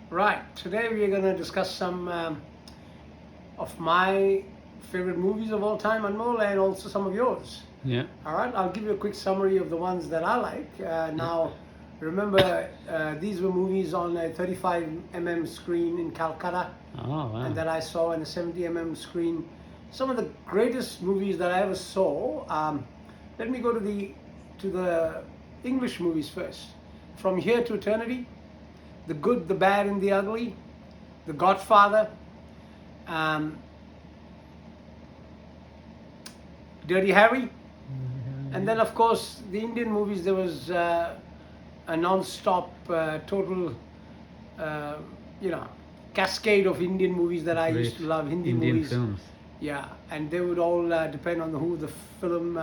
Right, today we are going to discuss some of my favorite movies of all time, Anmol, and also some of yours. Yeah. All right, I'll give you a quick summary of the ones that I like. Now, remember, these were movies on a 35 screen in Calcutta, Oh, wow. and that I saw on a 70 screen. Some of the greatest movies that I ever saw. Let me go to the English movies first. From Here to Eternity, The Good, the Bad, and the Ugly, The Godfather, Dirty Harry, and then of course the Indian movies. There was a non-stop, total, uh, cascade of Indian movies that I used to Great love. Hindi Indian movies. films. Yeah, and they would all depend on who the film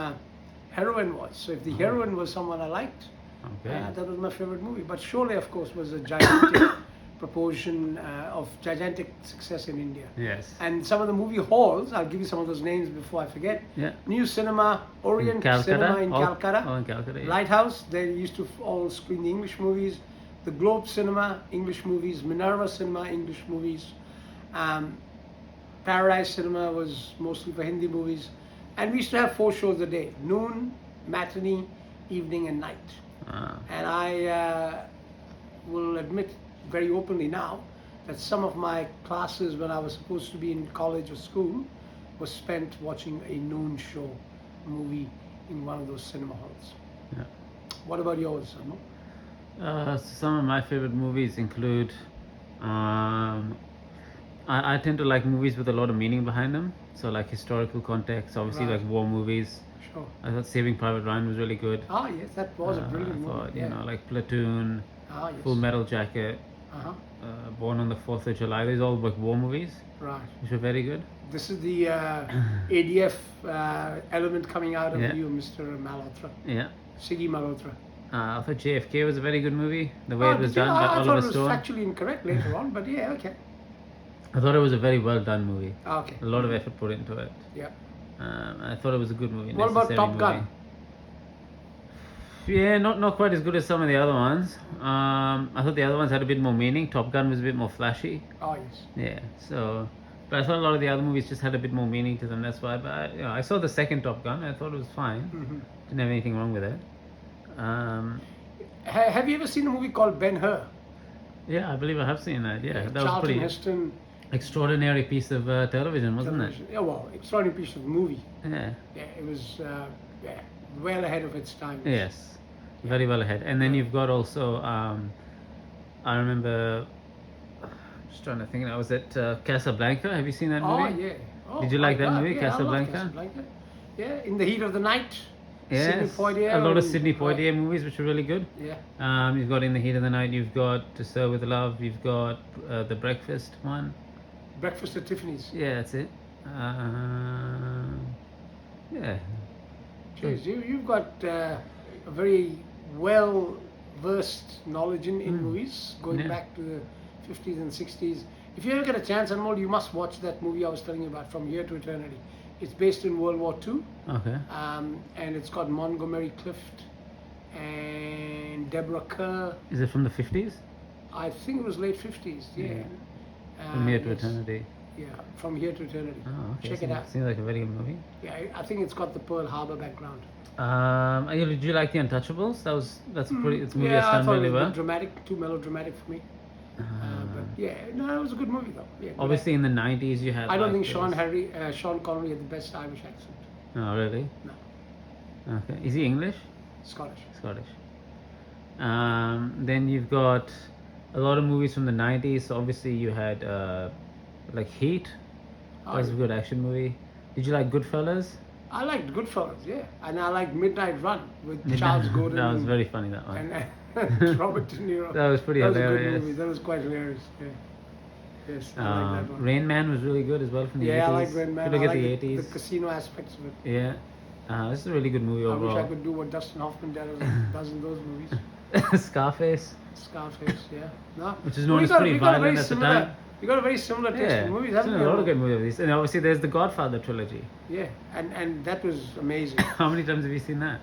heroine was. So if the heroine was someone I liked, Okay. that was my favorite movie. But Sholay, of course, was a gigantic proportion of gigantic success in India. Yes. And some of the movie halls, I'll give you some of those names before I forget. Yeah. New Cinema, Orient Cinema in Calcutta, Oh, in Calcutta. Yeah. Lighthouse, they used to all screen the English movies. The Globe Cinema, English movies. Minerva Cinema, English movies. Paradise Cinema was mostly for Hindi movies. And we used to have 4 shows a day: noon, matinee, evening, and night. Ah. And I will admit very openly now that some of my classes when I was supposed to be in college or school was spent watching a noon show movie in one of those cinema halls. Yeah. What about yours, Anu? Some of my favorite movies include. I tend to like movies with a lot of meaning behind them. So like historical context, obviously Right. like war movies. Sure. I thought Saving Private Ryan was really good. Ah, yes, that was a brilliant I movie. thought, Yeah. like Platoon, Ah, yes. Full Metal Jacket, Uh-huh. Born on the 4th of July. These all like war movies, Right. which were very good. This is the ADF element coming out of Yeah. you, Mr. Malhotra. Yeah. Siggy Malhotra. I thought JFK was a very good movie. The way Oh, it was did you? done by I thought Oliver it was Stone. factually incorrect later on, but yeah, okay. I thought it was a very well done movie. Okay. A lot of effort put into it. Yeah. I thought it was a good movie. What about necessary Top movie. Gun? Yeah, not quite as good as some of the other ones. I thought the other ones had a bit more meaning. Top Gun was a bit more flashy. Oh, yes. Yeah, so. But I thought a lot of the other movies just had a bit more meaning to them. That's why. But I saw the second Top Gun. I thought it was fine. Mhm. Didn't have anything wrong with it. Have you ever seen a movie called Ben-Hur? Yeah, I believe I have seen that. Yeah, that was Charlton pretty Heston. extraordinary piece of television, wasn't television. Yeah, well, extraordinary piece of movie. it? Yeah. Yeah, it was well ahead of its time. Yes, very well ahead. And then you've got also, I remember, just trying to think. I was at Casablanca. Have you seen that Oh, movie? yeah. Oh, Did you my like that God, movie, yeah, I love Casablanca? Casablanca. Yeah, In the Heat of the Night. Sidney Yes, Poitier a lot of and- Sidney Poitier movies, which are really good. Yeah. You've got In the Heat of the Night. You've got To Serve with Love. You've got The Breakfast one. Breakfast at Tiffany's. Yeah, that's it. Yeah. Jeez, you've got a very well versed knowledge in movies going Yeah. back to the 50s and 60s. If you ever get a chance, Anmol, you must watch that movie I was telling you about, From Here to Eternity. It's based in World War II, Okay. and it's got Montgomery Clift and Deborah Kerr. Is it from the 50s? I think it was late 50s, yeah. From Here to Yes. Eternity. Yeah, From Here to Eternity. Oh, okay. Check it out. Seems like a very good movie. Yeah, I think it's got the Pearl Harbor background. Did you like The Untouchables? That's a pretty. It's a movie Yeah, that's I done thought really it was a well. bit dramatic, too melodramatic for me. But yeah, no, it was a good movie though. Yeah, good Obviously, in the 90s, you had. I don't like think Sean Connery had the best Irish accent. Oh, really? No, Okay. Is he English? Scottish. Scottish. Then you've got a lot of movies from the 90s. So obviously, you had like Heat. That was a good action movie. Did you like Goodfellas? I liked Goodfellas, yeah, and I liked Midnight Run with Charles Grodin. That was and- very funny, that one. and Robert De Niro. That was pretty That was a hilarious. good movie. That was quite hilarious. Yeah. Yes, I like that one. Rain Man was really good as well from the 80s. Yeah, I like Rain Man. If you I look at like the 80s. the casino aspects of it. Yeah. This is a really good movie I wish I overall. could do what Dustin Hoffman does in those movies. Scarface. Scarface, yeah. No. Which is known We as got- pretty we got a very violent at the similar- time. You got a very similar taste Yeah, in movies, there's haven't a you? lot of good movies. And obviously there's the Godfather trilogy. Yeah, and that was amazing. How many times have you seen that?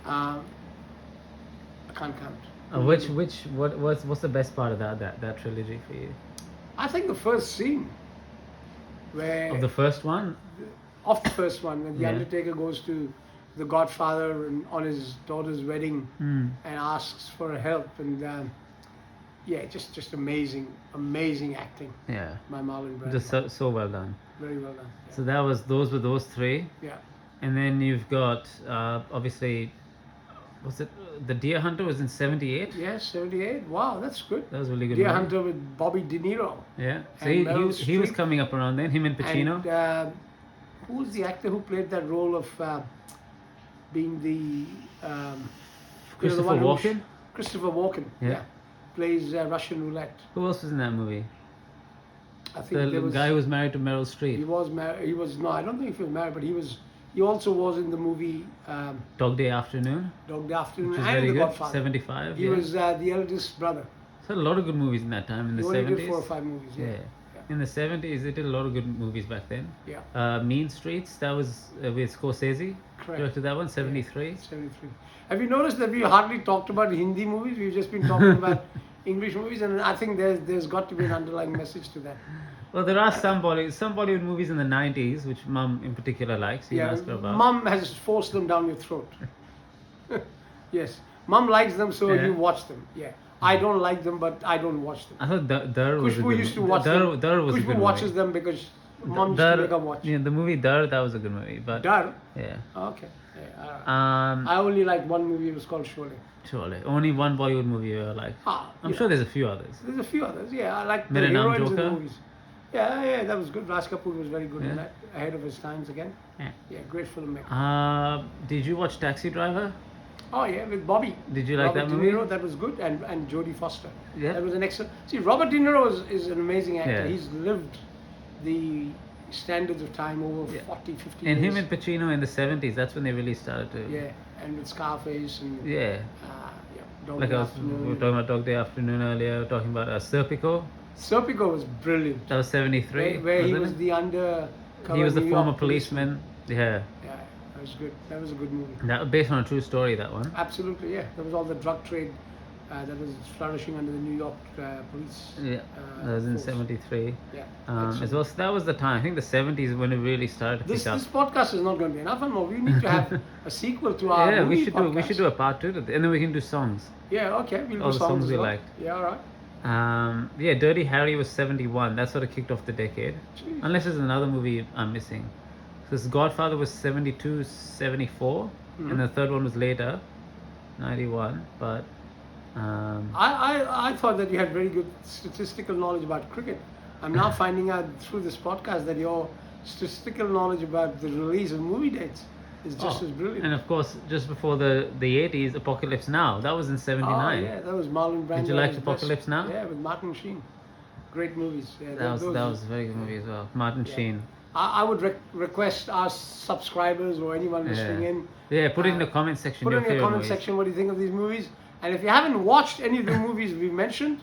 I can't count. What's the best part of that trilogy for you? I think the first scene where Of the first one? of the first one when the Yeah. Undertaker goes to the Godfather and on his daughter's wedding Hmm. and asks for help, and yeah, just amazing acting Yeah. by Marlon Brando. Just so well done. Very well done. So those were those three, Yeah. and then you've got obviously, was it the Deer Hunter was in '78? Yes, 78. Wow, that's good. That was a really good. Deer movie. Hunter with Bobby De Niro. Yeah. So And Meryl he was Streep. coming up around then. Him and Pacino. And who was the actor who played that role of being the Christopher one who- Walken? Christopher Walken. Yeah. Plays Russian roulette. Who else was in that movie? I think The there was. guy who was married to Meryl Streep. He was married. He was no. I don't think he was married, but he was. He also was in the movie Dog Day Afternoon, Dog Day Afternoon which is and very The good. Godfather. '75. He Yeah. was the eldest brother. So a lot of good movies in that time in He the only '70s. did 4 or 5 movies. Yeah. Yeah. In the '70s, they did a lot of good movies back then. Yeah. Mean Streets, that was with Scorsese. Correct. Directed that one, '73. 73. Have you noticed that we hardly talked about Hindi movies? We've just been talking about English movies, and I think there's got to be an underlying message to that. Well, there are some Bollywood movies in the '90s, which Mum in particular likes. You Yeah, asked her about. Mum has forced them down your throat. Yes, Mum likes them, so Yeah. you watch them. Yeah, I don't like them, but I don't watch them. I thought Dar was a Kushbu good used to movie. watch them. Dar was a Kushbu good watches movie. them because Mum used Dar, to make her watch. yeah, the movie Dar, that was a good movie. But Dar? yeah. Okay. Yeah, all right. I only like one movie. It was called Sholay. Surely. Only one Bollywood movie you like. I'm yeah. sure there's a few others. There's a few others. Yeah, I like the Mere Naam heroines in the Joker? movies. Yeah, that was good. Raj Kapoor was very good in Yeah. that. Ahead of his times again. Yeah. Yeah, great filmmaker. Did you watch Taxi Driver? Oh yeah, with Bobby. Did you like Robert that De movie? Niro, that was good, and Jodie Foster. Yeah. That was an excellent. See, Robert De Niro is an amazing actor. Yeah. He's lived the standards of time over Yeah. 40, 50 And years. him and Pacino in the '70s, that's when they really started to. Yeah, and with Scarface and Yeah. yeah, Dog Like Day I was, we were talking about Dog Day Afternoon earlier, we were talking about Serpico, Serpico was brilliant. that was '73. Where he wasn't was it? the undercover He was the New former York policeman. Yeah. Yeah, that was good. That was a good movie. That based on a true story, that one. Absolutely, yeah. There was all the drug trade that was flourishing under the New York police. Yeah. That was in force. '73. Yeah. As excellent. well, so that was the time. I think the '70s when it really started to This pick up. podcast is not going to be enough and more. We need to have a sequel to our Yeah, movie we should podcast. do a part 2 to this, and then we can do songs. Yeah, okay. We'll all do the songs as we well. liked. Yeah, all right. Yeah, Dirty Harry was '71. That sort of kicked off the decade. Jeez. Unless there's another movie I'm missing. So this Godfather was '72, '74, Mhm. and the third one was later, '91. But I thought that you had very good statistical knowledge about cricket. I'm now finding out through this podcast that your statistical knowledge about the release of movie dates is just as brilliant. and of course, just before the '80s, Apocalypse Now. That was in '79. Oh, yeah, that was Marlon Brando. Did you at like his Apocalypse best. Now? Yeah, with Martin Sheen. Great movies. Yeah, That was a very good movie as well. Martin Yeah. Sheen. I would request our subscribers or anyone listening in. Yeah, put it in the comment section. Put your in the favorite comment movies. section what do you think of these movies. And if you haven't watched any of the movies we mentioned,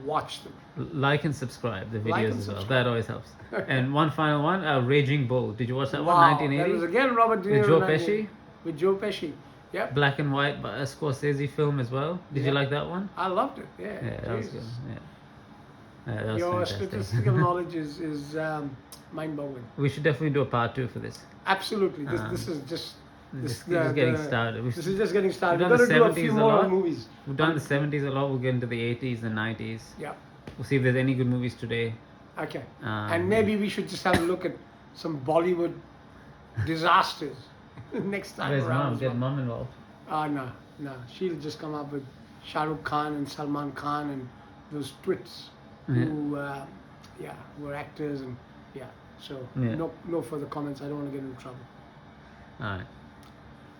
watch them. Like and subscribe the Like videos and as well. subscribe. That always helps. And one final one, Raging Bull. Did you watch that one? Wow, 1980. that was again Robert De Niro. With Joe 1980. Pesci? With Joe Pesci. Yep. Black and white, but a Scorsese film as well. Did you Yeah. like that one? I loved it. Yeah. Yeah, that was good. Jesus. Yeah, that was Your fantastic. statistical knowledge is mind-boggling. We should definitely do a part 2 for this. Absolutely. This is just. Just getting started. This is just getting started. We've We're done going to the do a few 70s a more lot. movies. We've done the '70s a lot. We'll get into the '80s and '90s. Yeah. We'll see if there's any good movies today. Okay. Um, And maybe we should just have a look at some Bollywood disasters next time Where's around. mom? as Get well. mom involved. No. She'll just come up with Shah Rukh Khan and Salman Khan and those twits who, were actors and So Yeah. no further comments. I don't want to get into trouble. All right.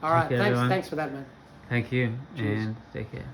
All right. care, everyone. Thanks for that, man. Thank you, Cheers. and take care.